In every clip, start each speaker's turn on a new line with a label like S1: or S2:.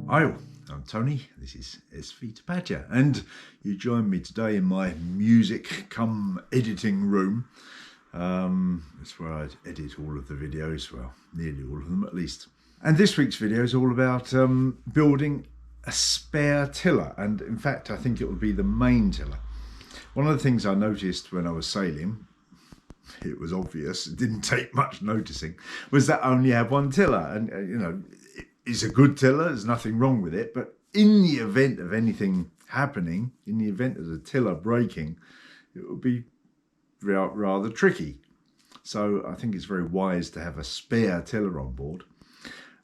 S1: Hi all, I'm Tony, this is SV Tapatya, and you join me today in my music come editing room. That's where I edit all of the videos, well, nearly all of them at least. And this week's video is all about building a spare tiller, and in fact I think it will be the main tiller. One of the things I noticed when I was sailing, it was obvious, it didn't take much noticing, was that I only had one tiller, and you know, it's a good tiller, there's nothing wrong with it, but in the event of anything happening, in the event of the tiller breaking, it would be rather tricky. So I think it's very wise to have a spare tiller on board.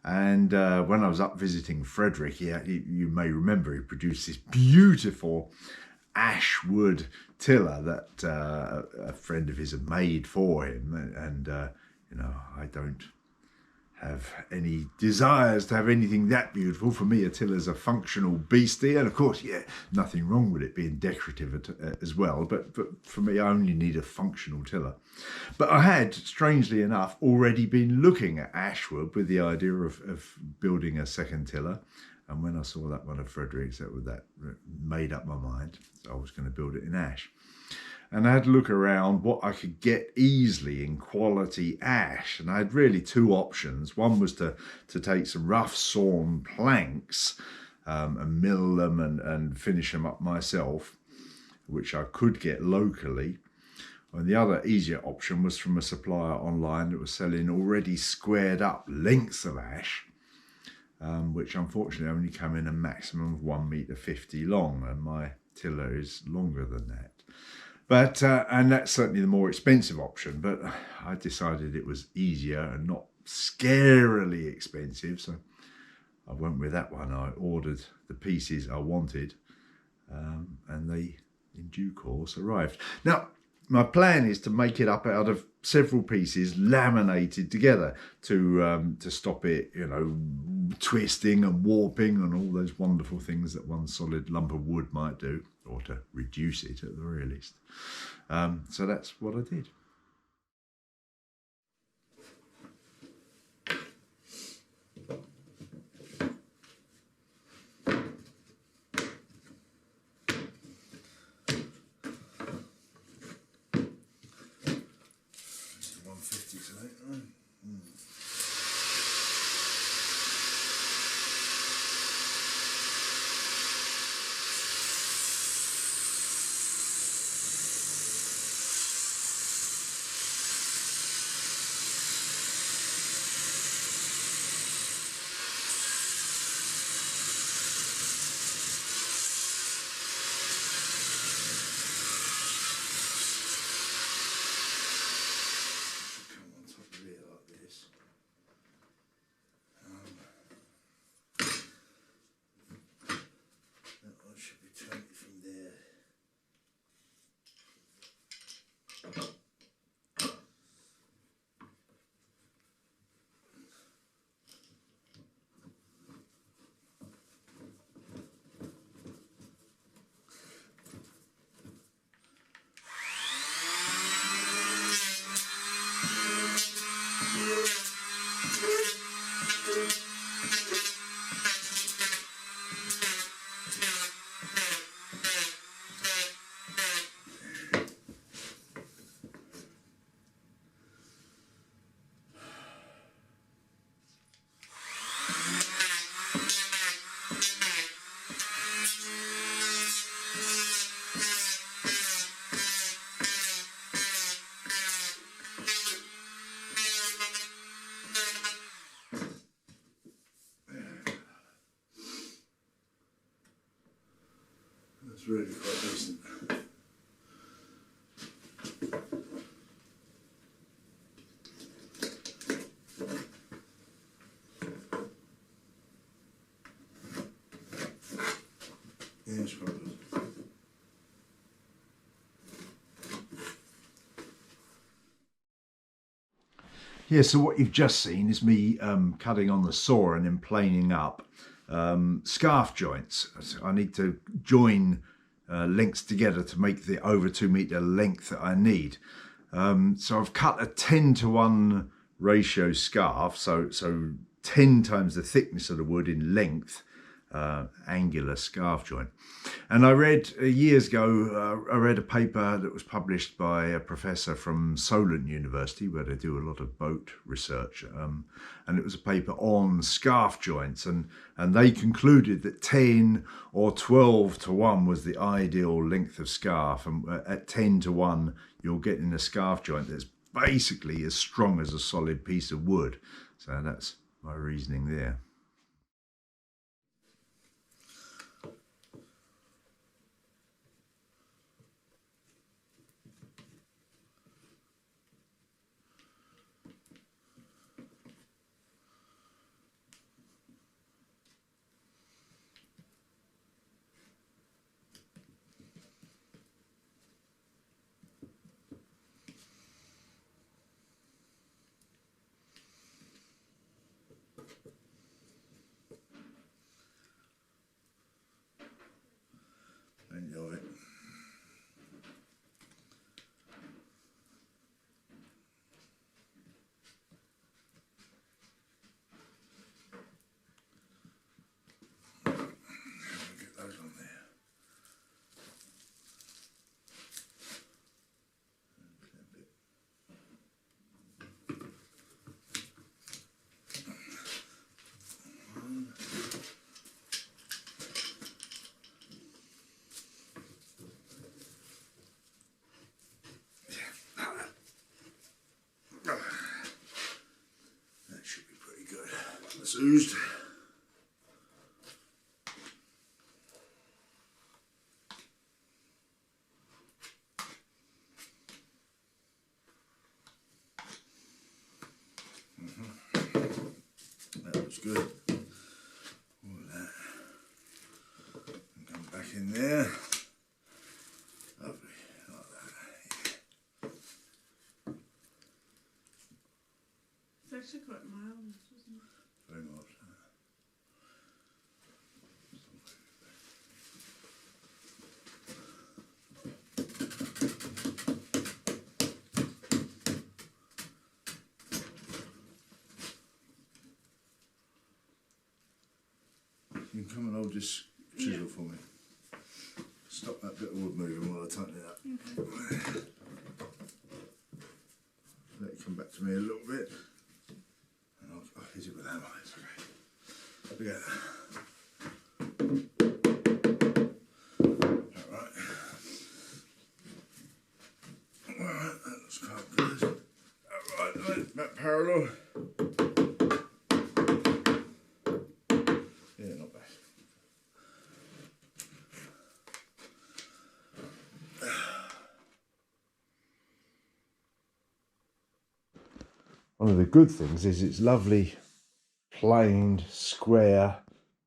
S1: And when I was up visiting Frederick, you may remember, he produced this beautiful ash wood tiller that a friend of his had made for him. And you know, I don't have any desires to have anything that beautiful. For me, a tiller's a functional beastie, and of course, yeah, nothing wrong with it being decorative as well, but for me, I only need a functional tiller. But I had, strangely enough, already been looking at ashwood with the idea of building a second tiller, and when I saw that one of Frederick's, that made up my mind. So I was going to build it in ash. And I had to look around what I could get easily in quality ash. And I had really two options. One was to take some rough sawn planks and mill them and finish them up myself, which I could get locally. And the other easier option was from a supplier online that was selling already squared up lengths of ash, which unfortunately only come in a maximum of 1.50 meters long, and my tiller is longer than that. But, and that's certainly the more expensive option, but I decided it was easier and not scarily expensive, so I went with that one. I ordered the pieces I wanted, and they, in due course, arrived. Now, my plan is to make it up out of several pieces laminated together to stop it, you know, twisting and warping and all those wonderful things that one solid lump of wood might do, or to reduce it at the very least. So that's what I did. It's really quite decent. Yeah, it's quite good. Yeah, so what you've just seen is me cutting on the saw and then planing up scarf joints. So I need to join lengths together to make the over 2 meter length that I need. So I've cut a 10:1 ratio scarf, so 10 times the thickness of the wood in length, angular scarf joint. And I read years ago, I read a paper that was published by a professor from Solent University, where they do a lot of boat research, and it was a paper on scarf joints, and they concluded that 10 or 12 to 1 was the ideal length of scarf, and at 10 to 1 you're getting a scarf joint that's basically as strong as a solid piece of wood. So that's my reasoning there. Enjoy it. Get those on there. That should be pretty good. That's oozed. That looks good. All of that. And come back in there. Lovely. Like that. Yeah.
S2: It's actually quite mild, isn't it?
S1: Very much. You can come and hold this chisel for me. Stop that bit of wood moving while I tighten it up. Okay. Let it come back to me a little bit. And I'll hit it with a hammer. It's okay. Look at that. Alright, that looks quite good. Alright, back parallel. Yeah, not bad. One of the good things is it's lovely, planed, square,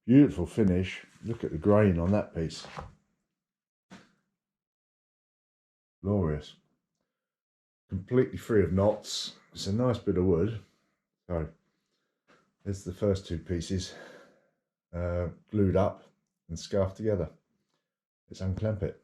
S1: beautiful finish. Look at the grain on that piece. Glorious. Completely free of knots. It's a nice bit of wood. So there's the first two pieces glued up and scarfed together. Let's unclamp it.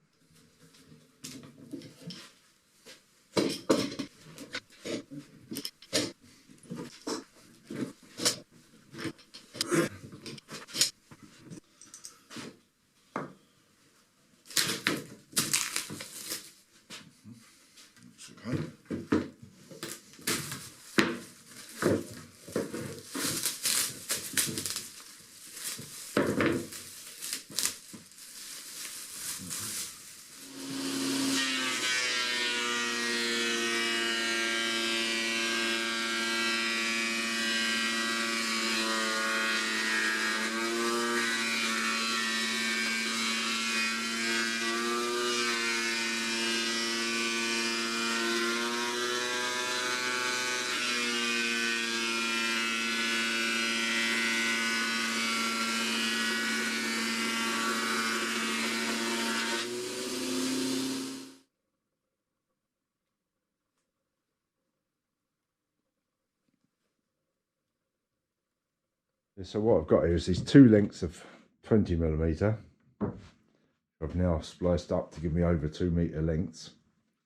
S1: So what I've got here is these two lengths of 20mm. I've now spliced up to give me over 2 metre lengths.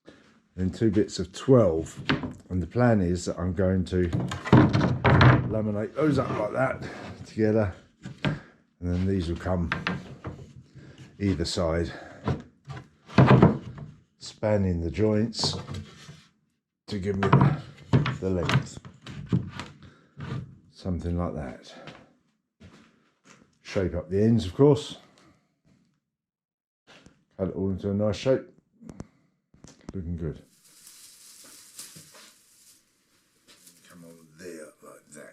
S1: And then two bits of 12. And the plan is that I'm going to laminate those up like that together. and then these will come either side, spanning the joints to give me the length. Something like that. Shape up the ends, of course. Cut it all into a nice shape. Looking good. Come on there like that.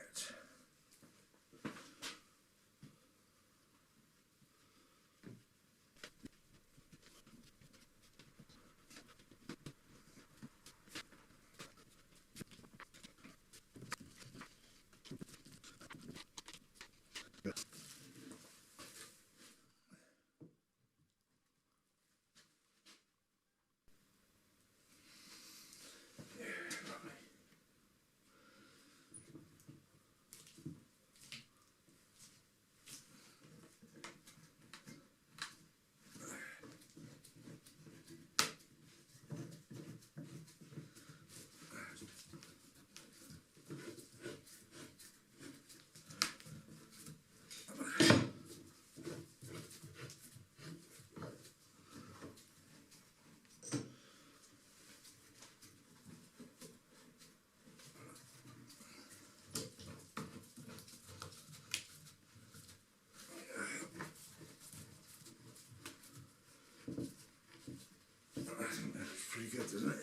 S1: Pretty good, isn't it?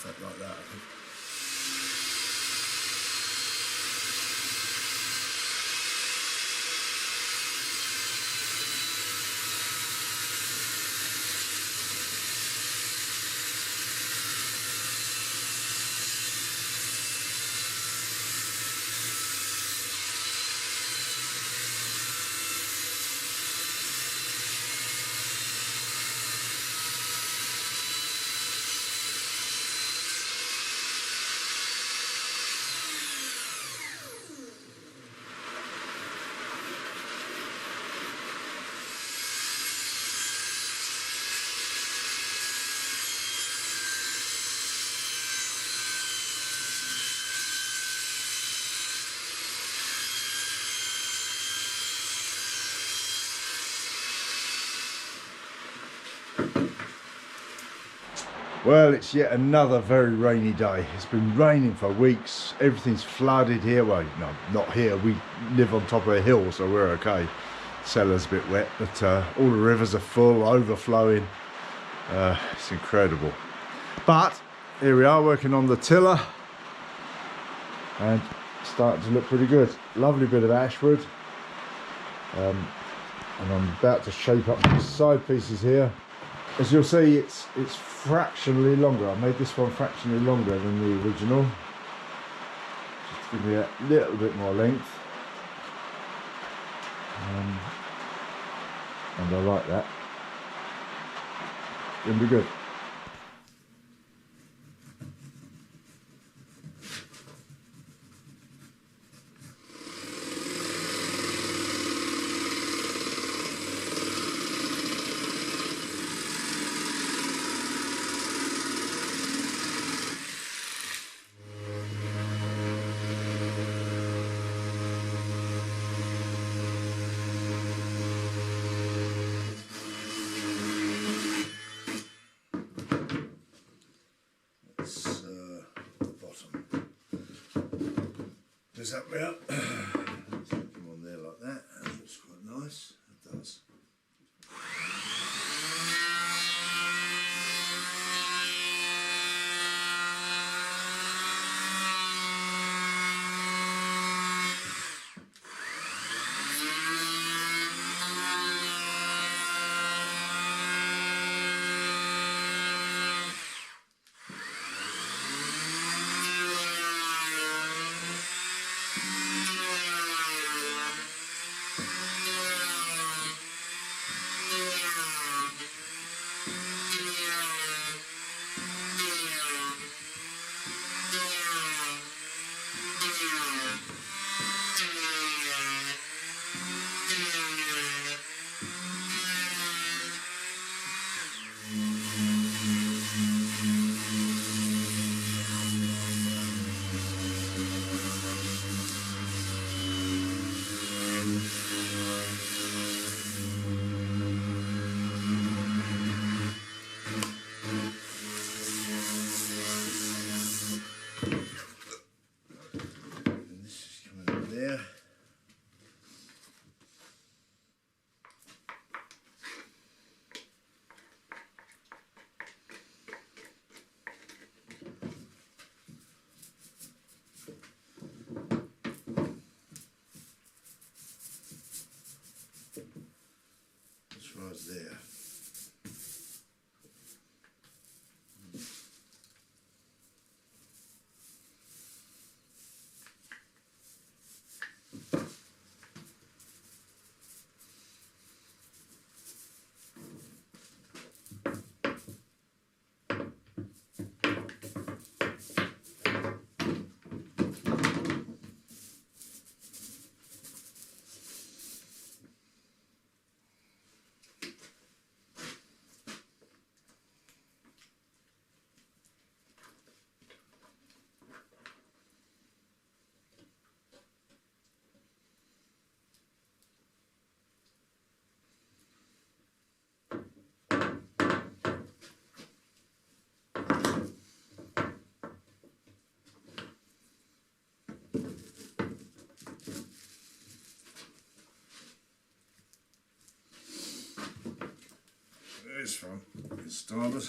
S1: Like that, I think. Well, it's yet another very rainy day. It's been raining for weeks. Everything's flooded here. Well, no, not here. We live on top of a hill, so we're okay. cellar's a bit wet, but all the rivers are full, overflowing. It's incredible. But here we are working on the tiller, and it's starting to look pretty good. Lovely bit of ashwood. And I'm about to shape up these side pieces here. As you'll see, it's fractionally longer. I made this one fractionally longer than the original, just to give me a little bit more length. And I like that. It's gonna be good. Does that way up? Come on there like that. That looks quite nice. It does. There. There's from starboard.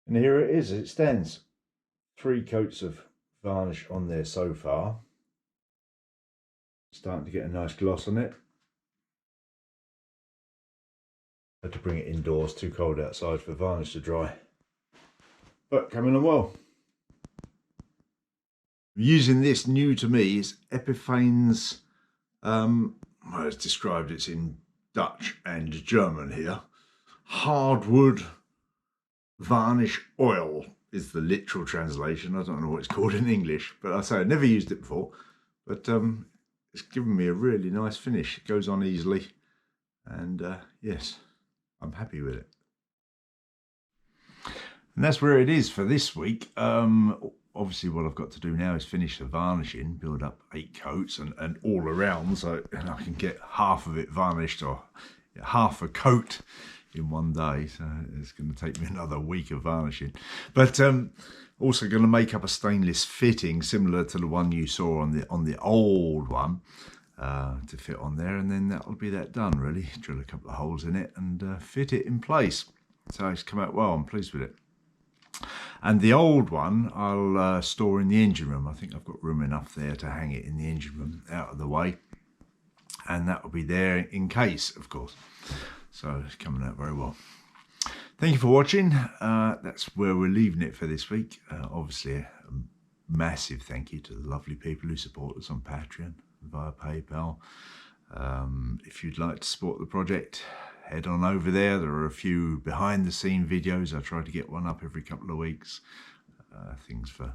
S1: And here it is, it stands. 3 coats of varnish on there so far. Starting to get a nice gloss on it. Had to bring it indoors, too cold outside for varnish to dry. But coming along well. Using this, new to me, is Epiphane's, well, it's described, it's in Dutch and German here. Hardwood varnish oil is the literal translation. I don't know what it's called in English, but I say I've never used it before. But it's given me a really nice finish. It goes on easily, and yes, I'm happy with it. And that's where it is for this week. Obviously what I've got to do now is finish the varnishing, build up 8 coats and all around, so I can get half of it varnished, or half a coat in one day. So it's going to take me another week of varnishing. But also going to make up a stainless fitting similar to the one you saw on the old one, to fit on there, and then that'll be that done really. Drill a couple of holes in it and fit it in place. So it's come out well, I'm pleased with it. And the old one I'll store in the engine room. I think I've got room enough there to hang it in the engine room out of the way, and that will be there in case, of course. So it's coming out very well. Thank you for watching. That's where we're leaving it for this week. Obviously a massive thank you to the lovely people who support us on Patreon, via PayPal. If you'd like to support the project, head on over there. There are a few behind the scene videos. I try to get one up every couple of weeks. Things for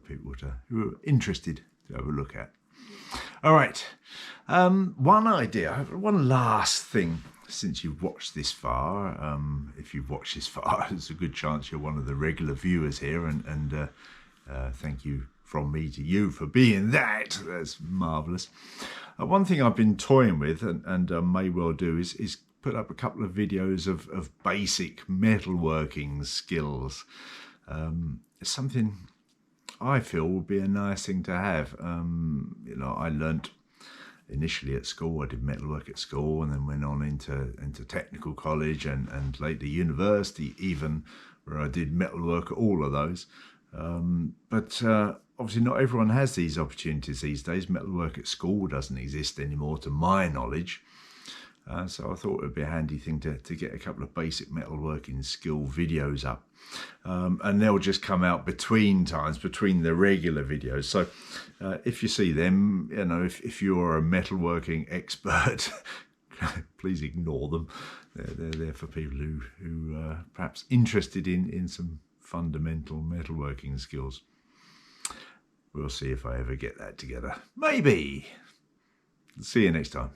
S1: people who are interested to have a look at. All right. One last thing, since you've watched this far. If you've watched this far, there's a good chance you're one of the regular viewers here, and thank you from me to you for being that. That's marvellous. One thing I've been toying with, and may well do, is put up a couple of videos of basic metalworking skills. It's something I feel would be a nice thing to have. You know, I learnt initially at school. I did metalwork at school, and then went on into technical college and later university even, where I did metalwork at all of those. But obviously not everyone has these opportunities these days. Metalwork at school doesn't exist anymore, to my knowledge. So I thought it would be a handy thing to get a couple of basic metalworking skill videos up. And they'll just come out between the regular videos. So if you see them, you know, if you're a metalworking expert, please ignore them. They're there for people who are perhaps interested in some fundamental metalworking skills. We'll see if I ever get that together. Maybe. See you next time.